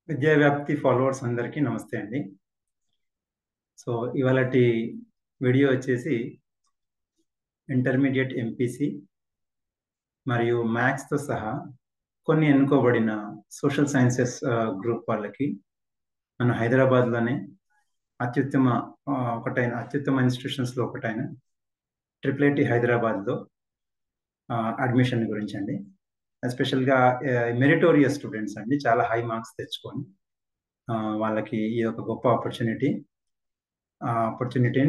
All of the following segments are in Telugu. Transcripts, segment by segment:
విద్యా వ్యాప్తి ఫాలోవర్స్ అందరికీ నమస్తే అండి. సో, ఇవాళటి వీడియో వచ్చేసి ఇంటర్మీడియేట్ ఎంపీసీ మరియు మ్యాథ్స్‌తో సహా కొన్ని ఎన్నుకోబడిన సోషల్ సైన్సెస్ గ్రూప్ వాళ్ళకి మన హైదరాబాద్‌లోనే అత్యుత్తమ ఇన్‌స్టిట్యూషన్స్‌లో ఒకటైన ట్రిపుల్ ఐటీ హైదరాబాద్‌లో అడ్మిషన్ గురించండి. ఎస్పెషల్‌గా మెరిటోరియస్ స్టూడెంట్స్ అండి. చాలా హై మార్క్స్ తెచ్చుకొని వాళ్ళకి ఈ యొక్క గొప్ప ఆపర్చునిటీని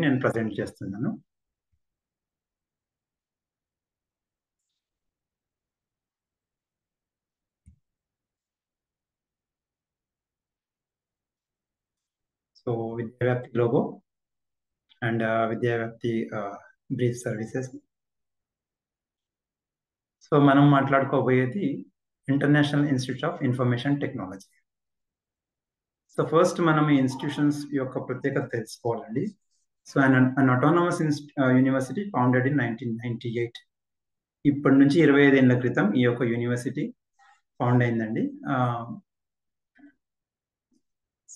నేను ప్రెజెంట్ చేస్తున్నాను. సో, విద్యా వ్యాప్తి లోగో అండ్ విద్యా వ్యాప్తి బ్రీఫ్ సర్వీసెస్. సో, మనం మాట్లాడుకోబోయేది international institute of information technology. So, first మనం ఈ ఇన్స్టిట్యూషన్స్ యొక్క ప్రత్యేకత తెలుసుకోవాలండి. So, an autonomous university founded in 1998. ఇప్పటి నుంచి 25 ఏళ్ల క్రితం ఈ యొక్క యూనివర్సిటీ ఫౌండ్ అయిందండి.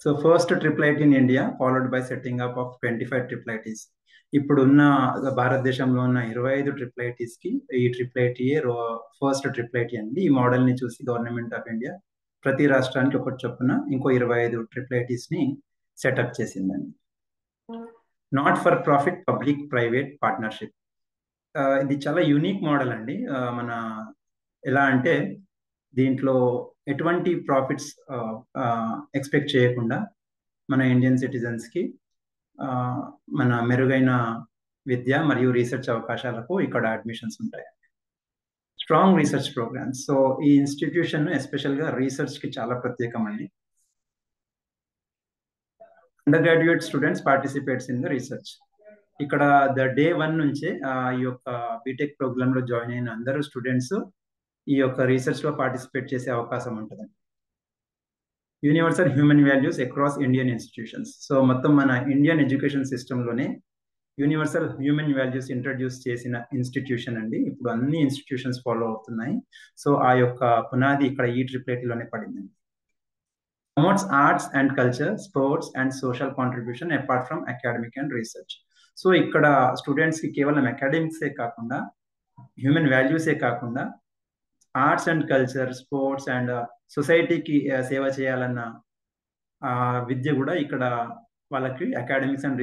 So, first triple IT in India followed by setting up of 25 triple ITs. ఇప్పుడున్న భారతదేశంలో ఉన్న 25 ట్రిపుల్ ఐటీస్కి ఈ ట్రిపుల్ ఐటీఏ ఫస్ట్ ట్రిపుల్ ఐటీ అండి. ఈ మోడల్ని చూసి గవర్నమెంట్ ఆఫ్ ఇండియా ప్రతి రాష్ట్రానికి ఒకటి చొప్పున ఇంకో 25 ట్రిపుల్ ఐటీస్ని సెటప్ చేసిందండి. Not for profit public private partnership. ఇది చాలా యూనిక్ మోడల్ అండి. మన ఎలా అంటే దీంట్లో ఎటువంటి ప్రాఫిట్స్ ఎక్స్పెక్ట్ చేయకుండా మన ఇండియన్ సిటిజన్స్కి మన మెరుగైన విద్య మరియు రీసెర్చ్ అవకాశాలకు ఇక్కడ అడ్మిషన్స్ ఉంటాయి. Strong research programmes. సో, ఈ ఇన్స్టిట్యూషన్ ఎస్పెషల్గా రీసెర్చ్కి చాలా ప్రత్యేకమండి. Undergraduate students participates in the research. ఇక్కడ డే 1 నుంచే ఈ యొక్క బీటెక్ ప్రోగ్రాంలో జాయిన్ అయిన అందరూ స్టూడెంట్స్ ఈ యొక్క రీసెర్చ్లో పార్టిసిపేట్ చేసే అవకాశం ఉంటుందండి. Universal human values across Indian institutions. So, మొత్తం మన ఇండియన్ ఎడ్యుకేషన్ సిస్టంలోనే యూనివర్సల్ హ్యూమన్ వాల్యూస్ ఇంట్రడ్యూస్ చేసిన ఇన్స్టిట్యూషన్ అండి. ఇప్పుడు అన్ని ఇన్స్టిట్యూషన్స్ ఫాలో అవుతున్నాయి. సో, ఆ యొక్క పునాది ఇక్కడ ఈ ట్రిపుల్ ఐటీలోనే పడిందండి. Promotes arts and culture, sports and social contribution apart from academic and research. So, ఇక్కడ స్టూడెంట్స్కి కేవలం అకాడమిక్సే కాకుండా హ్యూమన్ వాల్యూసే కాకుండా arts and culture, sports and సొసైటీకి సేవ చేయాలన్న విద్య కూడా ఇక్కడ వాళ్ళకి అకాడమిక్స్ అండ్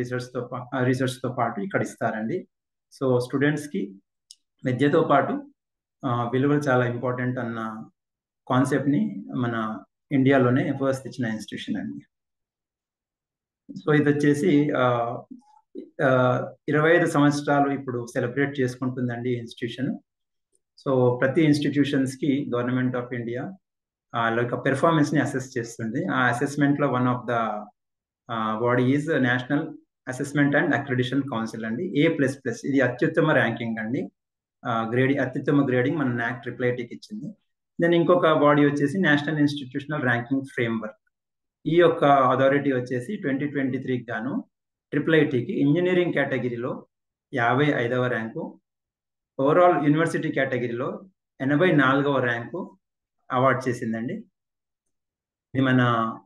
రీసెర్చ్తో పాటు ఇక్కడ ఇస్తారండి. సో, స్టూడెంట్స్కి విద్యతో పాటు విలువలు చాలా ఇంపార్టెంట్ అన్న కాన్సెప్ట్ని మన ఇండియాలోనే ఫస్ట్ ఇచ్చిన ఇన్స్టిట్యూషన్ అండి. సో, ఇది వచ్చేసి 25 సంవత్సరాలు ఇప్పుడు సెలబ్రేట్ చేసుకుంటుందండి ఈ ఇన్స్టిట్యూషన్. సో, ప్రతి ఇన్స్టిట్యూషన్స్కి గవర్నమెంట్ ఆఫ్ ఇండియా యొక్క పెర్ఫార్మెన్స్ని అసెస్ చేస్తుంది. ఆ అసెస్మెంట్లో one of the body is national assessment and accreditation council అండి. A++. ఇది అత్యుత్తమ ర్యాంకింగ్ అండి. అత్యుత్తమ గ్రేడింగ్ మన NAAC ట్రిపుల్ ఐటీకి ఇచ్చింది. దెన్ ఇంకొక బాడీ వచ్చేసి నేషనల్ ఇన్స్టిట్యూషనల్ ర్యాంకింగ్ ఫ్రేమ్వర్క్. ఈ యొక్క అథారిటీ వచ్చేసి 2023కి గాను ట్రిపుల్ ఐటీకి ఇంజనీరింగ్ కేటగిరీలో 55వ ర్యాంకు, ఓవరాల్ యూనివర్సిటీ కేటగిరీలో 84వ ర్యాంకు అవార్డ్ చేసిందండి. ఇది మన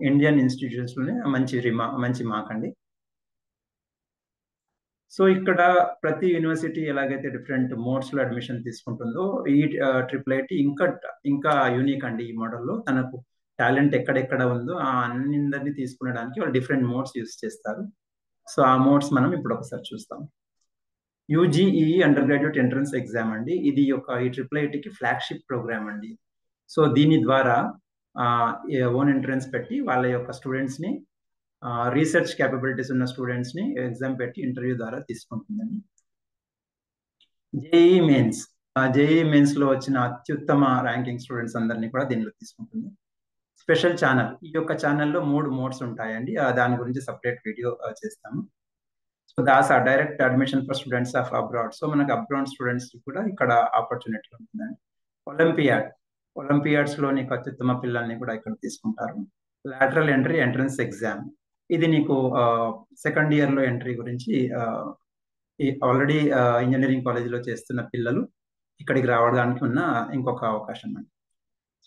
ఇండియన్ ఇన్స్టిట్యూషన్స్లోనే మంచి మార్క్ అండి. సో, ఇక్కడ ప్రతి యూనివర్సిటీ ఎలాగైతే డిఫరెంట్ మోడ్స్లో అడ్మిషన్ తీసుకుంటుందో ఈ ట్రిపుల్ ఐటీ ఇంకా యూనిక్ అండి. ఈ మోడల్లో తనకు టాలెంట్ ఎక్కడెక్కడ ఉందో అందరినీ తీసుకునడానికి వాళ్ళు డిఫరెంట్ మోడ్స్ యూస్ చేస్తారు. సో, ఆ మోడ్స్ మనం ఇప్పుడు ఒకసారి చూస్తాం. UGE under graduate entrance exam అండి. ఇది ఈ ట్రిపుల్ ఐటీకి ఫ్లాగ్షిప్ ప్రోగ్రామ్ అండి. సో, దీని ద్వారా ఓన్ ఎంట్రన్స్ పెట్టి వాళ్ళ యొక్క స్టూడెంట్స్ని రీసెర్చ్ క్యాపబిలిటీస్ ఉన్న స్టూడెంట్స్ని ఎగ్జామ్ పెట్టి ఇంటర్వ్యూ ద్వారా తీసుకుంటుందండి. జేఈ మెయిన్స్లో వచ్చిన అత్యుత్తమ ర్యాంకింగ్ స్టూడెంట్స్ అందరినీ కూడా దీనిలో తీసుకుంటుంది. Special channel. ఈ యొక్క ఛానల్లో 3 మోడ్స్ ఉంటాయండి. దాని గురించి సపరేట్ వీడియో చేస్తాము. So, Das direct admission for students of abroad. So, మనకు అబ్రాడ్ స్టూడెంట్స్ కూడా ఇక్కడ ఆపర్చునిటీ ఉంటుందండి. ఒలింపియాడ్స్లోని అత్యుత్తమ పిల్లల్ని కూడా ఇక్కడ తీసుకుంటారు. Lateral entry entrance exam. ఇది నీకు సెకండ్ ఇయర్లో ఎంట్రీ గురించి ఆల్రెడీ ఇంజనీరింగ్ కాలేజీలో చేస్తున్న పిల్లలు ఇక్కడికి రావడానికి ఉన్న ఇంకొక అవకాశం అండి.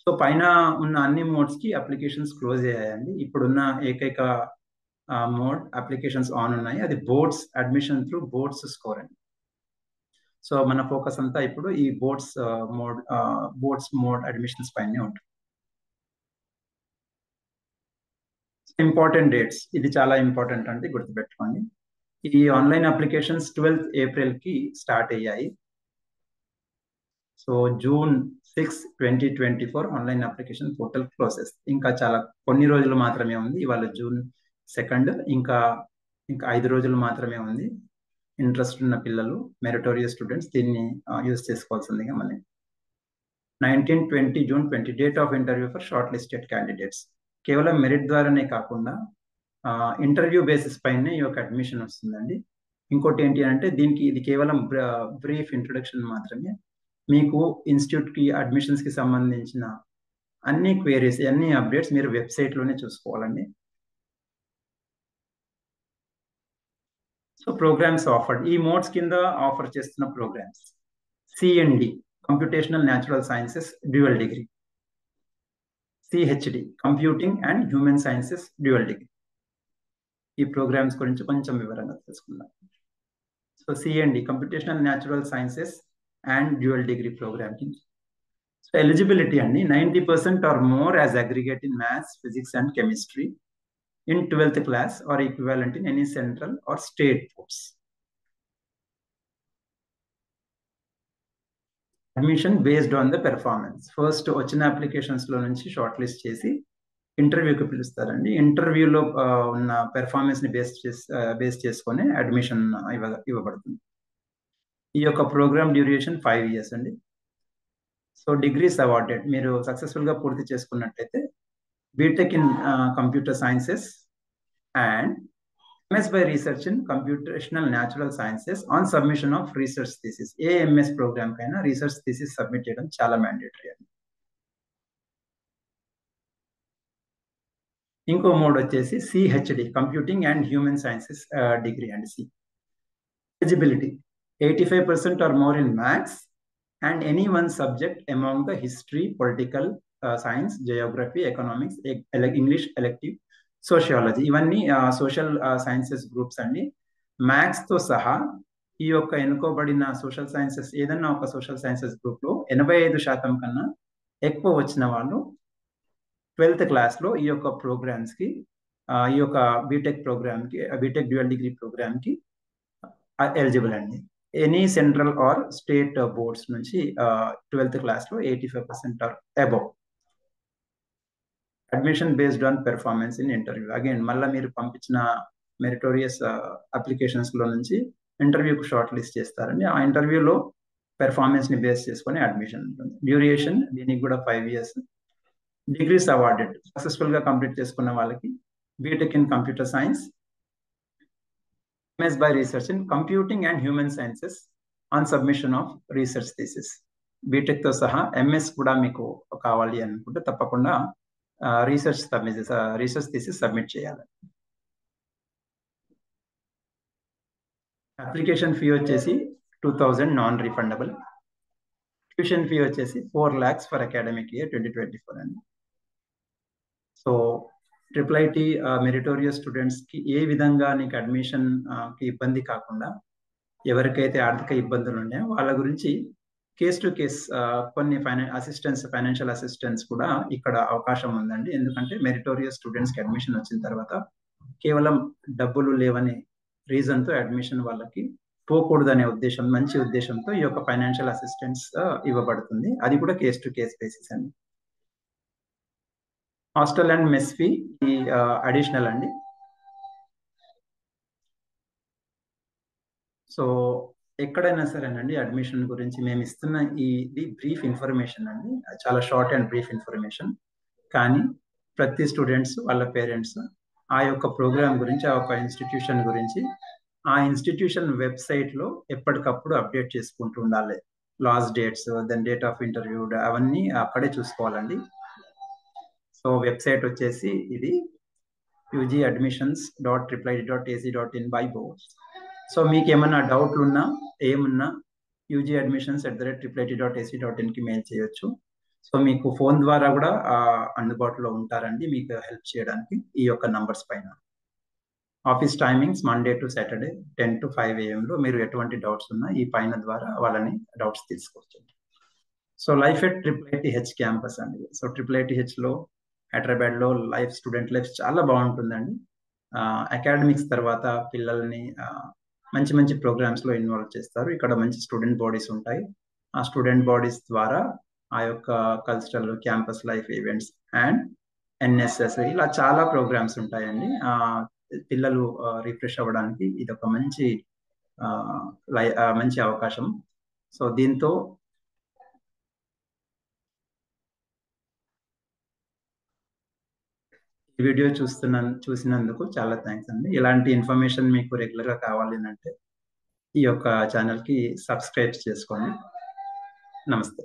సో పైన ఉన్న అన్ని మోడ్స్ కి అప్లికేషన్స్ క్లోజ్ అయ్యాయండి. ఇప్పుడున్న ఏకైక మోడ్ అప్లికేషన్స్ ఆన్ ఉన్నాయి. అది boards admission through boards score అండి. సో మన ఫోకస్ అంతా ఇప్పుడు ఈ బోర్డ్స్ మోడ్ అడ్మిషన్స్ పైనే ఉంటుంది. ఇంపార్టెంట్ డేట్స్, ఇది చాలా ఇంపార్టెంట్ అండి, గుర్తుపెట్టుకోండి. ఈ ఆన్లైన్ అప్లికేషన్స్ 12th ఏప్రిల్ కి స్టార్ట్ అయ్యాయి. So June 6, 2024 online application portal closes. ఇంకా చాలా కొన్ని రోజులు మాత్రమే ఉంది. ఇవాళ June 2, ఇంకా 5 రోజులు మాత్రమే ఉంది. ఇంట్రెస్ట్ ఉన్న పిల్లలు, మెరిటోరియస్ స్టూడెంట్స్ దీన్ని యూజ్ చేసుకోవాల్సిందిగా మళ్ళీ 19, 20 June 20 date of interview for short listed candidates. కేవలం మెరిట్ ద్వారానే కాకుండా ఇంటర్వ్యూ బేసిస్ పైనే ఈ యొక్క అడ్మిషన్ వస్తుందండి. ఇంకోటి ఏంటి అంటే దీనికి ఇది కేవలం బ్రీఫ్ ఇంట్రొడక్షన్ మాత్రమే. మీకు ఇన్స్టిట్యూట్ కి అడ్మిషన్స్ కి సంబంధించిన అన్ని క్వేరీస్, అన్ని అప్డేట్స్ మీరు వెబ్సైట్ లోనే చూసుకోవాలండి. సో ప్రోగ్రామ్స్ ఆఫర్డ్, ఈ మోడ్స్ కింద ఆఫర్ చేస్తున్న programs: CND computational natural sciences dual degree, CHD computing and human sciences dual degree. ఈ ప్రోగ్రామ్స్ గురించి కొంచెం వివరంగా తెలుసుకుందాం. So CND computational natural sciences and dual degree program కి సో ఎలిజిబిలిటీ అండి 90% or more as aggregate in maths, physics and chemistry in 12th class or equivalent in any central or state boards. Admission based on the performance. First వచ్చిన అప్లికేషన్స్ లో నుంచి షార్ట్ లిస్ట్ చేసి ఇంటర్వ్యూకి పిలుస్తారండి. ఇంటర్వ్యూలో ఉన్న పెర్ఫార్మెన్స్ ని బేస్ చేసుకొని అడ్మిషన్ ఇవ్వబడుతుంది. ఈ యొక్క ప్రోగ్రామ్ డ్యూరేషన్ 5 years అండి. సో డిగ్రీస్ అవార్డెడ్, మీరు సక్సెస్ఫుల్ గా పూర్తి చేసుకున్నట్లయితే BTech in computer sciences and MS by research in computational natural sciences on submission of research thesis. AMS program kaina research thesis submit cheyadam chala mandatory అండి. ఇంకో మోడ్ వచ్చేసి CHD computing and human sciences degree and C. Eligibility 85% or more in maths and any one subject among the history, political science, geography, economics, English elective, sociology, ఇవన్నీ సోషల్ సైన్సెస్ గ్రూప్స్ అండి. మ్యాథ్స్ తో సహా ఈ యొక్క ఎన్నుకోబడిన సోషల్ సైన్సెస్ ఏదన్నా ఒక సోషల్ సైన్సెస్ గ్రూప్ లో 85% కన్నా ఎక్కువ వచ్చిన వాళ్ళు 12th క్లాస్ లో ఈ యొక్క ప్రోగ్రామ్స్ కి, ఈ యొక్క బీటెక్ ప్రోగ్రామ్ కి, బీటెక్ డ్యూయల్ డిగ్రీ ప్రోగ్రామ్ కి ఎలిజిబుల్ అండి. Any central or state boards నుంచి 12th క్లాస్ లో 85% or above. Admission based on performance in interview. Again మళ్ళీ మీరు పంపించిన మెరిటోరియస్ అప్లికేషన్స్ లో నుంచి ఇంటర్వ్యూకి షార్ట్ లిస్ట్ చేస్తారండి. ఆ ఇంటర్వ్యూలో పెర్ఫార్మెన్స్ ని బేస్ చేసుకొని అడ్మిషన్ ఉంటుంది. డ్యూరేషన్ దీనికి కూడా 5 years. డిగ్రీస్ అవార్డెడ్, సక్సెస్ఫుల్ గా కంప్లీట్ చేసుకున్న వాళ్ళకి BTech in computer science, MS by research in computing and human sciences on submission of research thesis. BTech తో సహా MS కూడా మీకు కావాలి అనుకుంటే తప్పకుండా రీసెర్చ్ థీసిస్ సబ్మిట్ చేయాలి. అప్లికేషన్ ఫీ వచ్చేసి 2000 నాన్ రిఫండబుల్. ట్యూషన్ ఫీ వచ్చేసి 4 lakhs ఫర్ అకాడమిక్ ఇయర్ 2024 అండి. సో IIIT మెరిటోరియస్ స్టూడెంట్స్ కి ఏ విధంగా నీకు అడ్మిషన్ కి ఇబ్బంది కాకుండా, ఎవరికైతే ఆర్థిక ఇబ్బందులు ఉన్నాయో వాళ్ళ గురించి కేస్ టు కేస్ కొన్ని ఫైనాన్షియల్ అసిస్టెన్స్ కూడా ఇక్కడ అవకాశం ఉందండి. ఎందుకంటే మెరిటోరియస్ స్టూడెంట్స్ కి అడ్మిషన్ వచ్చిన తర్వాత కేవలం డబ్బులు లేవనే రీజన్ తో అడ్మిషన్ వాళ్ళకి పోకూడదనే ఉద్దేశం, మంచి ఉద్దేశంతో ఈ యొక్క ఫైనాన్షియల్ అసిస్టెన్స్ ఇవ్వబడుతుంది. అది కూడా కేస్ టు కేస్ బేసిస్ అండి. Hostel and mess fee additional అండి. సో ఎక్కడైనా సరేనండి అడ్మిషన్ గురించి మేము ఇస్తున్న ఇది బ్రీఫ్ ఇన్ఫర్మేషన్ అండి, చాలా షార్ట్ అండ్ బ్రీఫ్ ఇన్ఫర్మేషన్. కానీ ప్రతి స్టూడెంట్స్ వాళ్ళ పేరెంట్స్ ఆ యొక్క ప్రోగ్రామ్ గురించి, ఆ యొక్క ఇన్స్టిట్యూషన్ గురించి ఆ ఇన్స్టిట్యూషన్ వెబ్సైట్ లో ఎప్పటికప్పుడు అప్డేట్ చేసుకుంటూ ఉండాలి. Last dates, then date of interview, అవన్నీ అక్కడే చూసుకోవాలండి. సో వెబ్సైట్ వచ్చేసి ఇది ugadmissions.IIT.ac.in by boards. సో మీకు ఏమన్నా డౌట్లు ఉన్నా ఏమున్నా ugadmissions@IIT.ac.in కి మెయిల్ చేయొచ్చు. సో మీకు ఫోన్ ద్వారా కూడా అందుబాటులో ఉంటారండి మీకు హెల్ప్ చేయడానికి ఈ యొక్క నంబర్స్ పైన. Office timings Monday to Saturday 10 to 5 AM లో మీరు ఎటువంటి డౌట్స్ ఉన్నా ఈ పైన ద్వారా వాళ్ళని డౌట్స్ తీసుకోవచ్చు. So life at IIITH campus అండి. సో IIITH లో హైదరాబాద్ లో స్టూడెంట్ లైఫ్ చాలా బాగుంటుందండి. అకాడమిక్స్ తర్వాత పిల్లల్ని మంచి మంచి ప్రోగ్రామ్స్ లో ఇన్వాల్వ్ చేస్తారు. ఇక్కడ మంచి స్టూడెంట్ బాడీస్ ఉంటాయి. ఆ స్టూడెంట్ బాడీస్ ద్వారా ఆ యొక్క cultural campus life events and NSS ఇలా చాలా ప్రోగ్రామ్స్ ఉంటాయండి. పిల్లలు రిఫ్రెష్ అవ్వడానికి ఇది ఒక మంచి మంచి అవకాశం. సో దీంతో ఈ వీడియో చూసినందుకు చాలా థ్యాంక్స్ అండి. ఇలాంటి ఇన్ఫర్మేషన్ మీకు రెగ్యులర్ గా కావాలి అంటే ఈ యొక్క ఛానల్ కి సబ్స్క్రైబ్ చేసుకోండి. నమస్తే.